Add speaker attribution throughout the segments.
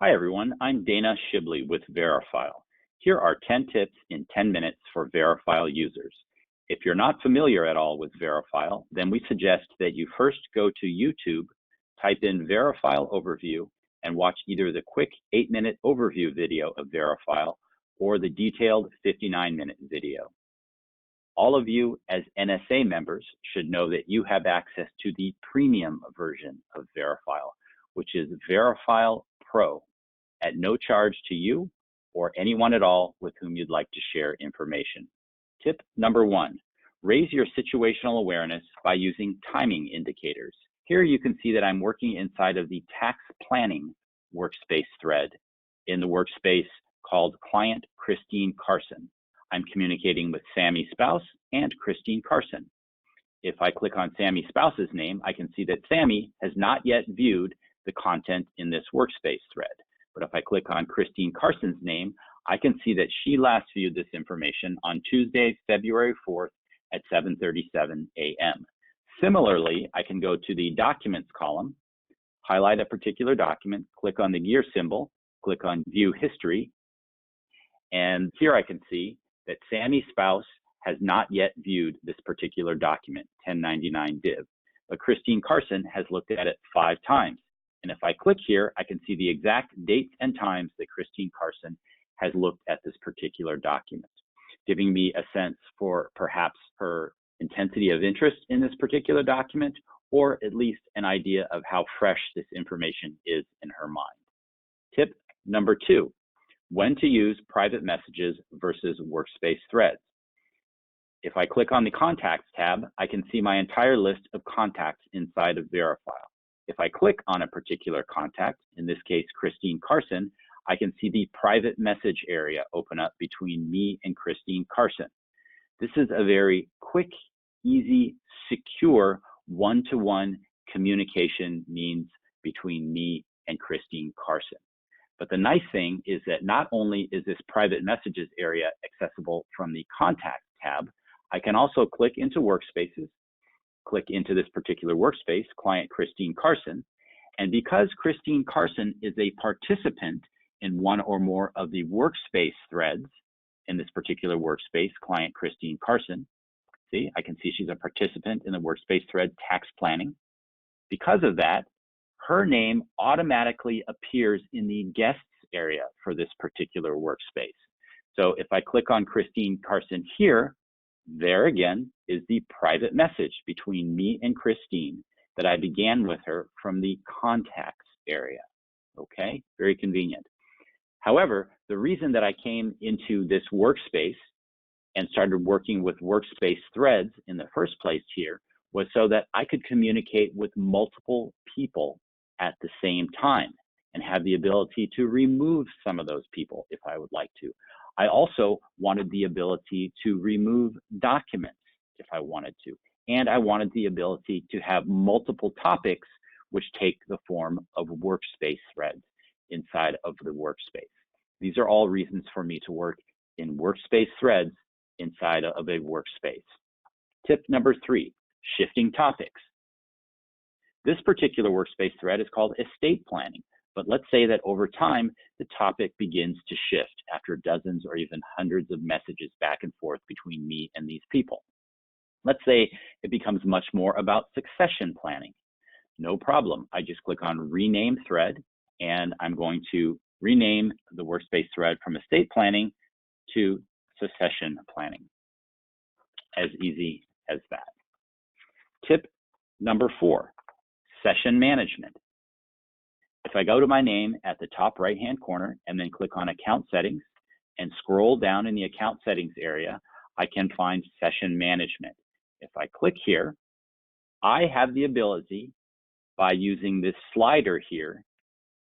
Speaker 1: Hi everyone, I'm Dana Shibley with Verifyle. Here are 10 tips in 10 minutes for Verifyle users. If you're not familiar at all with Verifyle, then we suggest that you first go to YouTube, type in Verifyle overview, and watch either the quick 8-minute overview video of Verifyle or the detailed 59-minute video. All of you as NSA members should know that you have access to the premium version of Verifyle, which is Verifyle Pro, at no charge to you or anyone at all with whom you'd like to share information. Tip number 1, raise your situational awareness by using timing indicators. Here you can see that I'm working inside of the tax planning workspace thread in the workspace called Client Christine Carson. I'm communicating with Sammy Spouse and Christine Carson. If I click on Sammy Spouse's name, I can see that Sammy has not yet viewed the content in this workspace thread. But if I click on Christine Carson's name, I can see that she last viewed this information on Tuesday, February 4th at 7:37 a.m. Similarly, I can go to the Documents column, highlight a particular document, click on the gear symbol, click on View History, and here I can see that Sammy Spouse has not yet viewed this particular document, 1099 div, but Christine Carson has looked at it 5 times. And if I click here, I can see the exact dates and times that Christine Carson has looked at this particular document, giving me a sense for perhaps her intensity of interest in this particular document, or at least an idea of how fresh this information is in her mind. Tip number 2, when to use private messages versus workspace threads. If I click on the Contacts tab, I can see my entire list of contacts inside of Verifyle. If I click on a particular contact, in this case, Christine Carson, I can see the private message area open up between me and Christine Carson. This is a very quick, easy, secure, one-to-one communication means between me and Christine Carson. But the nice thing is that not only is this private messages area accessible from the Contacts tab, I can also click into Workspaces, click into this particular workspace, Client Christine Carson, and because Christine Carson is a participant in one or more of the workspace threads in this particular workspace, Client Christine Carson, see, I can see she's a participant in the workspace thread Tax Planning. Because of that, her name automatically appears in the Guests area for this particular workspace. So if I click on Christine Carson here, there again is the private message between me and Christine that I began with her from the Contacts area. Okay, very convenient. However, the reason that I came into this workspace and started working with workspace threads in the first place here was so that I could communicate with multiple people at the same time and have the ability to remove some of those people if I would like to. I also wanted the ability to remove documents if I wanted to, and I wanted the ability to have multiple topics which take the form of workspace threads inside of the workspace. These are all reasons for me to work in workspace threads inside of a workspace. Tip number 3, shifting topics. This particular workspace thread is called estate planning. But let's say that over time, the topic begins to shift after dozens or even hundreds of messages back and forth between me and these people. Let's say it becomes much more about succession planning. No problem. I just click on Rename Thread, and I'm going to rename the workspace thread from estate planning to succession planning. As easy as that. Tip number 4, session management. If I go to my name at the top right-hand corner and then click on Account Settings and scroll down in the Account Settings area, I can find Session Management. If I click here, I have the ability by using this slider here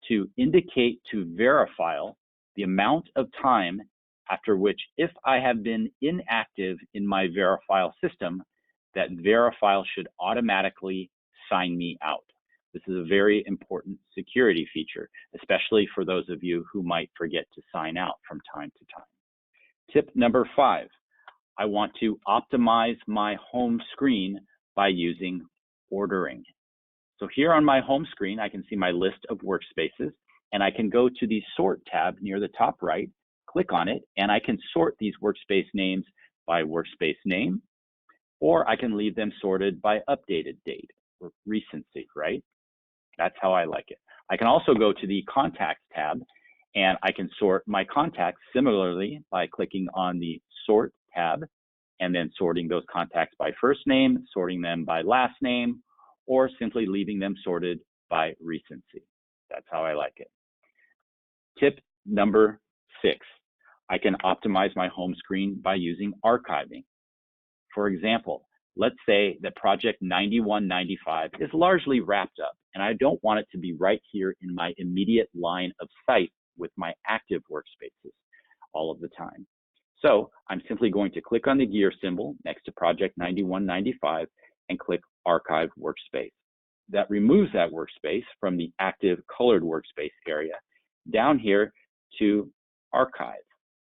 Speaker 1: to indicate to Verifyle the amount of time after which, if I have been inactive in my Verifyle system, that Verifyle should automatically sign me out. This is a very important security feature, especially for those of you who might forget to sign out from time to time. Tip number 5, I want to optimize my home screen by using ordering. So here on my home screen, I can see my list of workspaces, and I can go to the Sort tab near the top right, click on it, and I can sort these workspace names by workspace name, or I can leave them sorted by updated date or recency, right? That's how I like it. I can also go to the Contacts tab, and I can sort my contacts similarly by clicking on the Sort tab, and then sorting those contacts by first name, sorting them by last name, or simply leaving them sorted by recency. That's how I like it. Tip number 6, I can optimize my home screen by using archiving. For example, let's say that project 9195 is largely wrapped up, and I don't want it to be right here in my immediate line of sight with my active workspaces all of the time. So I'm simply going to click on the gear symbol next to project 9195 and click Archive Workspace. That removes that workspace from the active colored workspace area down here to Archive.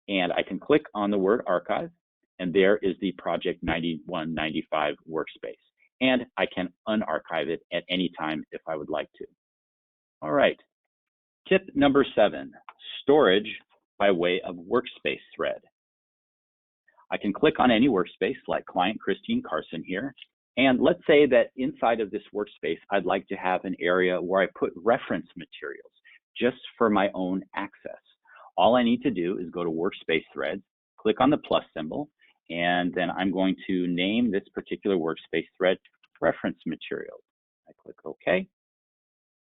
Speaker 1: And I can click on the word Archive, and there is the project 9195 workspace. And I can unarchive it at any time if I would like to. All right, tip number 7, storage by way of workspace thread. I can click on any workspace like client Christine Carson here. And let's say that inside of this workspace, I'd like to have an area where I put reference materials just for my own access. All I need to do is go to Workspace Threads, click on the plus symbol, and then I'm going to name this particular workspace thread Reference Materials. I click OK.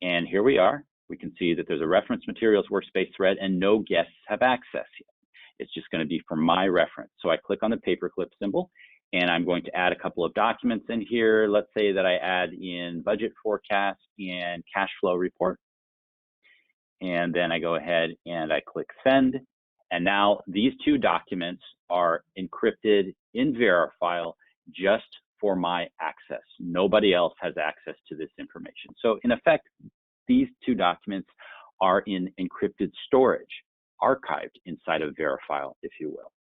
Speaker 1: And here we are. We can see that there's a Reference Materials workspace thread and no guests have access yet. It's just going to be for my reference. So I click on the paperclip symbol, and I'm going to add a couple of documents in here. Let's say that I add in budget forecast and cash flow report. And then I go ahead and I click send. And now these two documents are encrypted in Verifyle just for my access. Nobody else has access to this information. So in effect, these two documents are in encrypted storage, archived inside of Verifyle, if you will.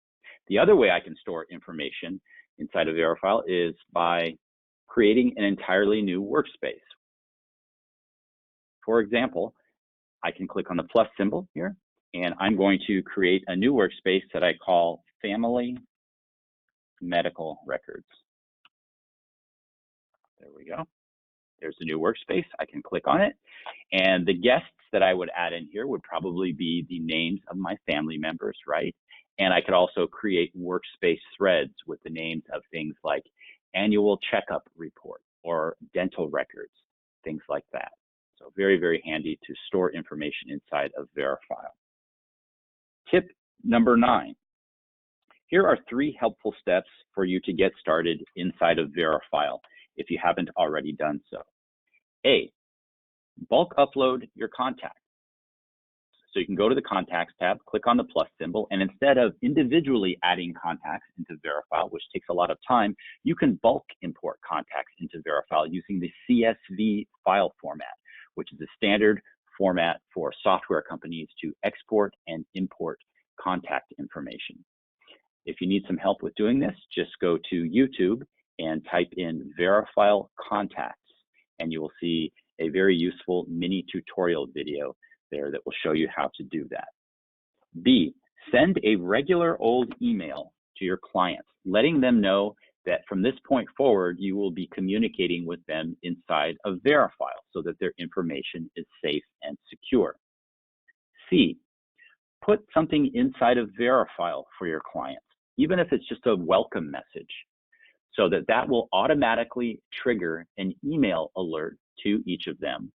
Speaker 1: The other way I can store information inside of Verifyle is by creating an entirely new workspace. For example, I can click on the plus symbol here, and I'm going to create a new workspace that I call Family Medical Records. There we go. There's the new workspace. I can click on it. And the guests that I would add in here would probably be the names of my family members, right? And I could also create workspace threads with the names of things like annual checkup report or dental records, things like that. So very, very handy to store information inside of Verifyle. Tip number 9. Here are 3 helpful steps for you to get started inside of Verifyle if you haven't already done so. A, bulk upload your contacts. So you can go to the Contacts tab, click on the plus symbol, and instead of individually adding contacts into Verifyle, which takes a lot of time, you can bulk import contacts into Verifyle using the CSV file format, which is a standard format for software companies to export and import contact information. If you need some help with doing this, just go to YouTube and type in Verifyle contacts, and you will see a very useful mini tutorial video there that will show you how to do that. B, send a regular old email to your clients, letting them know that from this point forward, you will be communicating with them inside of Verifyle so that their information is safe and secure. C, put something inside of Verifyle for your clients, even if it's just a welcome message, so that that will automatically trigger an email alert to each of them,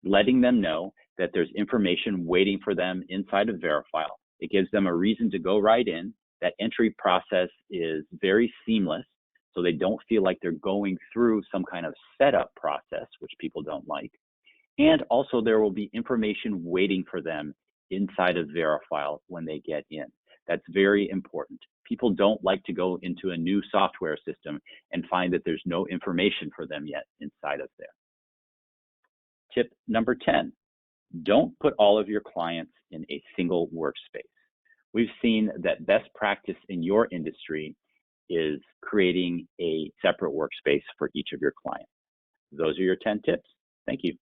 Speaker 1: letting them know that there's information waiting for them inside of Verifyle. It gives them a reason to go right in. That entry process is very seamless, so they don't feel like they're going through some kind of setup process, which people don't like. And also there will be information waiting for them inside of Verifyle when they get in. That's very important. People don't like to go into a new software system and find that there's no information for them yet inside of there. Tip number 10, don't put all of your clients in a single workspace. We've seen that best practice in your industry is creating a separate workspace for each of your clients. Those are your 10 tips. Thank you.